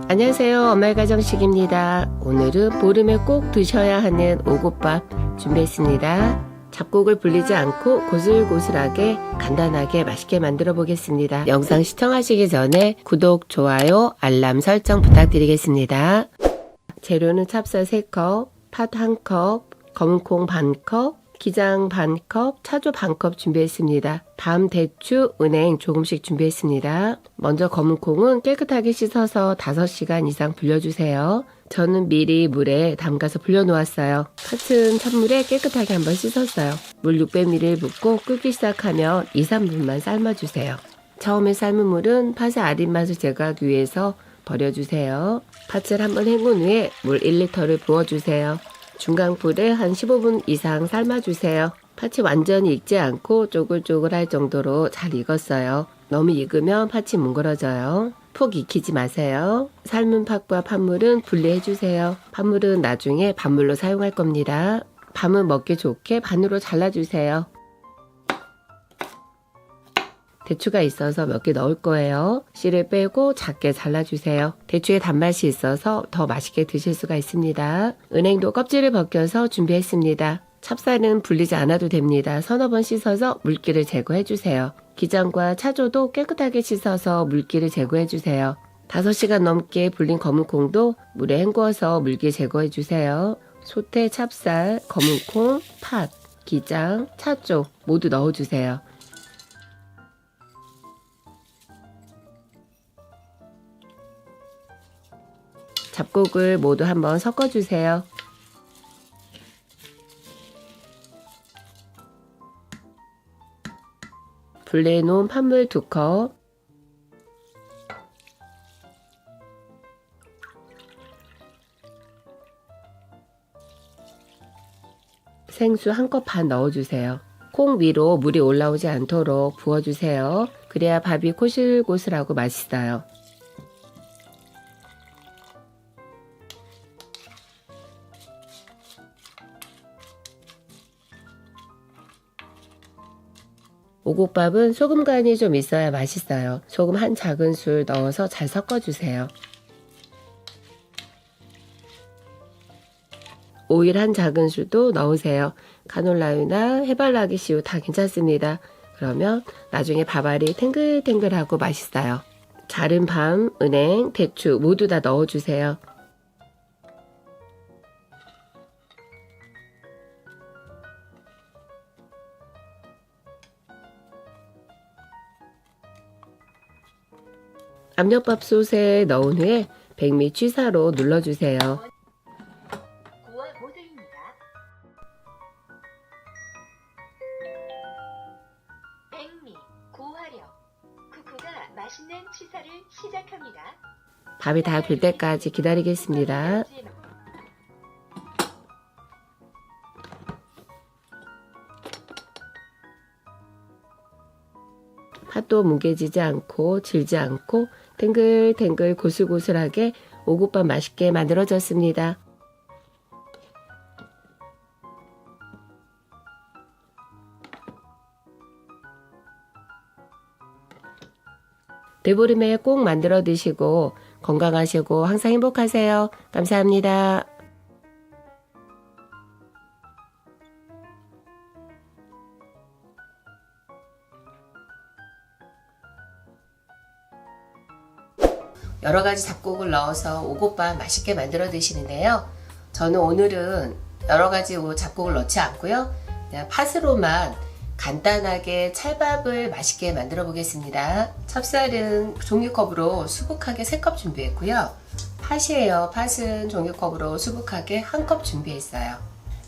안녕하세요. 엄마의 가정식입니다. 오늘은 보름에 꼭 드셔야 하는 오곡밥 준비했습니다. 잡곡을 불리지 않고 고슬고슬하게 간단하게 맛있게 만들어 보겠습니다. 영상 시청하시기 전에 구독, 좋아요, 알람 설정 부탁드리겠습니다. 재료는 찹쌀 3컵, 팥 1컵, 검은콩 반컵, 기장 반컵, 차조 반컵 준비했습니다. 밤, 대추, 은행 조금씩 준비했습니다. 먼저 검은콩은 깨끗하게 씻어서 5시간 이상 불려주세요. 저는 미리 물에 담가서 불려놓았어요. 팥은 찬물에 깨끗하게 한번 씻었어요. 물 600ml 붓고 끓기 시작하면 2, 3분만 삶아주세요. 처음에 삶은 물은 팥의 아린 맛을 제거하기 위해서 버려주세요. 팥을 한번 헹군 후에 물 1리터를 부어주세요. 중강불에 한 15분 이상 삶아주세요. 팥이 완전히 익지 않고 쪼글쪼글할 정도로 잘 익었어요. 너무 익으면 팥이 뭉그러져요. 푹 익히지 마세요. 삶은 팥과 팥물은 분리해주세요. 팥물은 나중에 밥물로 사용할 겁니다. 밤은 먹기 좋게 반으로 잘라주세요. 대추가 있어서 몇 개 넣을 거예요. 씨를 빼고 작게 잘라주세요. 대추에 단맛이 있어서 더 맛있게 드실 수가 있습니다. 은행도 껍질을 벗겨서 준비했습니다. 찹쌀은 불리지 않아도 됩니다. 서너 번 씻어서 물기를 제거해주세요. 기장과 차조도 깨끗하게 씻어서 물기를 제거해주세요. 5시간 넘게 불린 검은콩도 물에 헹구어서 물기 제거해주세요. 소태, 찹쌀, 검은콩, 팥, 기장, 차조 모두 넣어주세요. 잡곡을 모두 한번 섞어주세요. 불려놓은 팥물 2컵, 생수 1컵 반 넣어주세요. 콩 위로 물이 올라오지 않도록 부어주세요. 그래야 밥이 고슬고슬하고 맛있어요. 오곡밥은 소금 간이 좀 있어야 맛있어요. 소금 한 작은술 넣어서 잘 섞어주세요. 오일 한 작은술도 넣으세요. 카놀라유나 해발라기 씨유 다 괜찮습니다. 그러면 나중에 밥알이 탱글탱글하고 맛있어요. 자른 밤, 은행, 대추 모두 다 넣어주세요. 압력밥솥에 넣은 후에 백미 취사로 눌러주세요. 백미, 고화력, 쿠쿠가 맛있는 취사를 시작합니다. 밥이 다 될 때까지 기다리겠습니다. 팥도 뭉개지지 않고 질지 않고 탱글탱글 고슬고슬하게 오곡밥 맛있게 만들어졌습니다. 대보름에 꼭 만들어 드시고 건강하시고 항상 행복하세요. 감사합니다. 여러가지 잡곡을 넣어서 오곡밥 맛있게 만들어 드시는데요. 저는 오늘은 여러가지 잡곡을 넣지 않고요. 그냥 팥으로만 간단하게 찰밥을 맛있게 만들어 보겠습니다. 찹쌀은 종이컵으로 수북하게 3컵 준비했고요. 팥이에요. 팥은 종이컵으로 수북하게 1컵 준비했어요.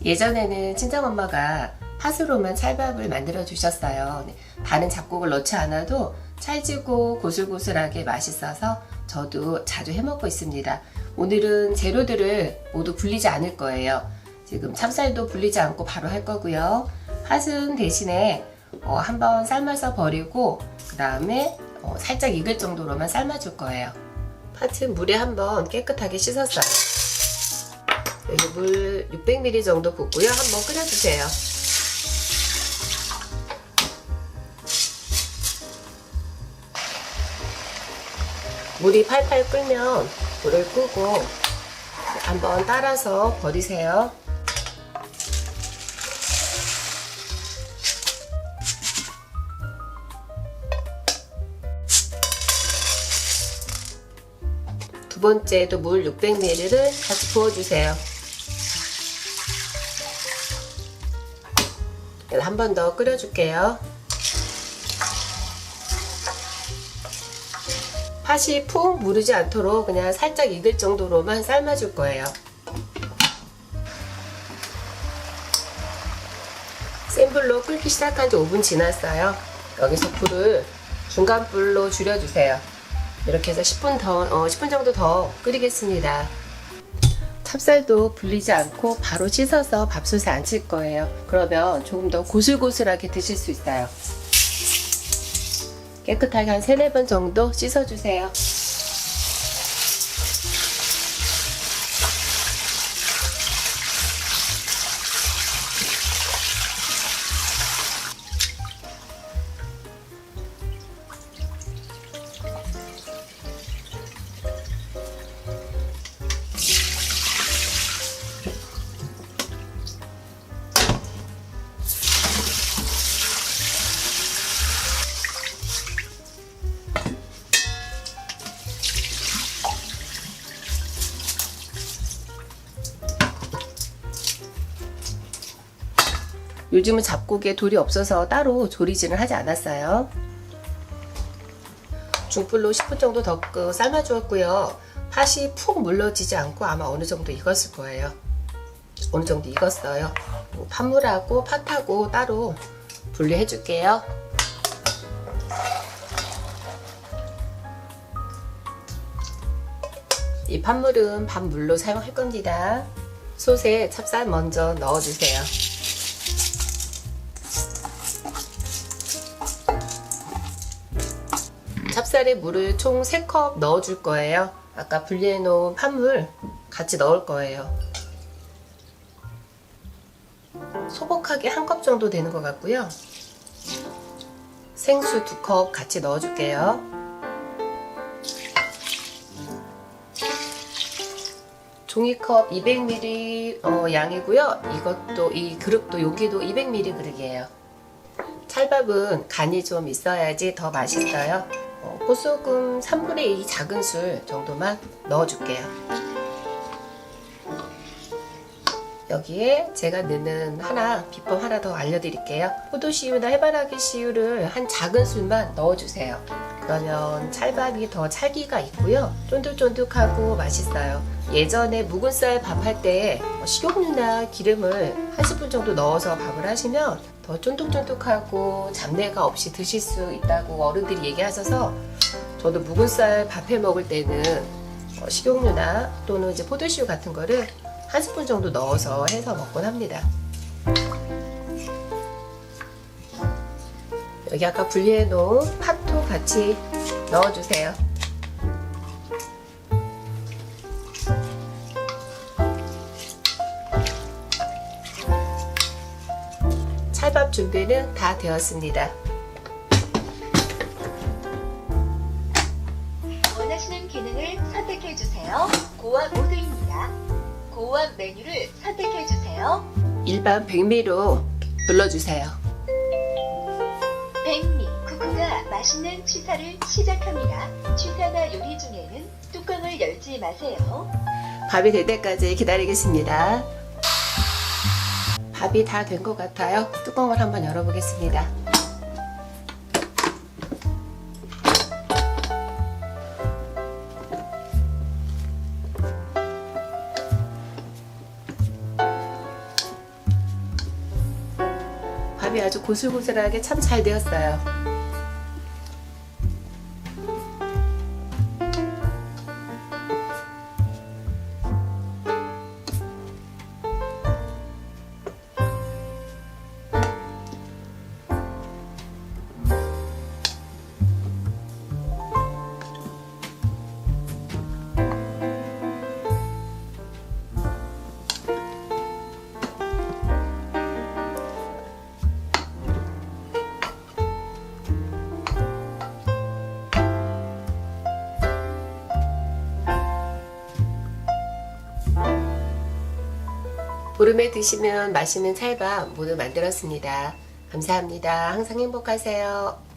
예전에는 친정엄마가 팥으로만 찰밥을 만들어 주셨어요. 다른 잡곡을 넣지 않아도 찰지고 고슬고슬하게 맛있어서 저도 자주 해먹고 있습니다. 오늘은 재료들을 모두 불리지 않을 거예요. 지금 찹쌀도 불리지 않고 바로 할 거고요. 팥은 대신에 한번 삶아서 버리고 그 다음에 살짝 익을 정도로만 삶아줄 거예요. 팥은 물에 한번 깨끗하게 씻었어요. 여기 물 600ml 정도 붓고요. 한번 끓여주세요. 물이 팔팔 끓면 불을 끄고 한번 따라서 버리세요. 두 번째도 물 600ml를 같이 부어주세요. 한 번 더 끓여줄게요. 팥이 푹 무르지 않도록 그냥 살짝 익을 정도로만 삶아줄 거예요. 센 불로 끓기 시작한 지 5분 지났어요. 여기서 불을 중간 불로 줄여주세요. 이렇게 해서 10분 정도 더 끓이겠습니다. 찹쌀도 불리지 않고 바로 씻어서 밥솥에 앉힐 거예요. 그러면 조금 더 고슬고슬하게 드실 수 있어요. 깨끗하게 한 3-4번 정도 씻어주세요. 요즘은 잡곡에 돌이 없어서 따로 조리지는 하지 않았어요. 중불로 10분 정도 더 삶아주었고요. 팥이 푹 물러지지 않고 아마 어느 정도 익었을 거예요. 어느 정도 익었어요. 팥물하고 팥하고 따로 분리해 줄게요. 이 팥물은 밥물로 사용할 겁니다. 솥에 찹쌀 먼저 넣어주세요. 찹쌀에 물을 총 3컵 넣어줄 거예요. 아까 분리해 놓은 팥물 같이 넣을 거예요. 소복하게 1컵 정도 되는 것 같고요. 생수 2컵 같이 넣어줄게요. 종이컵 200ml 양이고요. 이 그릇도 여기도 200ml 그릇이에요. 찰밥은 간이 좀 있어야지 더 맛있어요. 고소금 3분의 2 작은 술 정도만 넣어줄게요. 여기에 제가 넣는 비법 하나 더 알려드릴게요. 포도씨유나 해바라기 씨유를 한 작은 술만 넣어주세요. 그러면 찰밥이 더 찰기가 있고요. 쫀득쫀득하고 맛있어요. 예전에 묵은 쌀 밥 할 때 식용유나 기름을 한 스푼 정도 넣어서 밥을 하시면 더 쫀득쫀득하고 잡내가 없이 드실 수 있다고 어른들이 얘기하셔서 저도 묵은 쌀 밥 해 먹을 때는 식용유나 또는 이제 포도씨유 같은 거를 한 스푼 정도 넣어서 해서 먹곤 합니다. 여기 아까 분리해 놓은 팥도 같이 넣어주세요. 찰밥 준비는 다 되었습니다. 원하시는 기능을 선택해주세요. 고압 모드입니다. 고압 메뉴를 선택해주세요. 일반 백미로 불러주세요. 백미, 쿠쿠가 맛있는 취사를 시작합니다. 취사나 요리 중에는 뚜껑을 열지 마세요. 밥이 될 때까지 기다리겠습니다. 밥이 다 된 것 같아요. 뚜껑을 한번 열어보겠습니다. 밥이 아주 고슬고슬하게 참 잘 되었어요. 보름에 드시면 맛있는 찰밥 모두 만들었습니다. 감사합니다. 항상 행복하세요.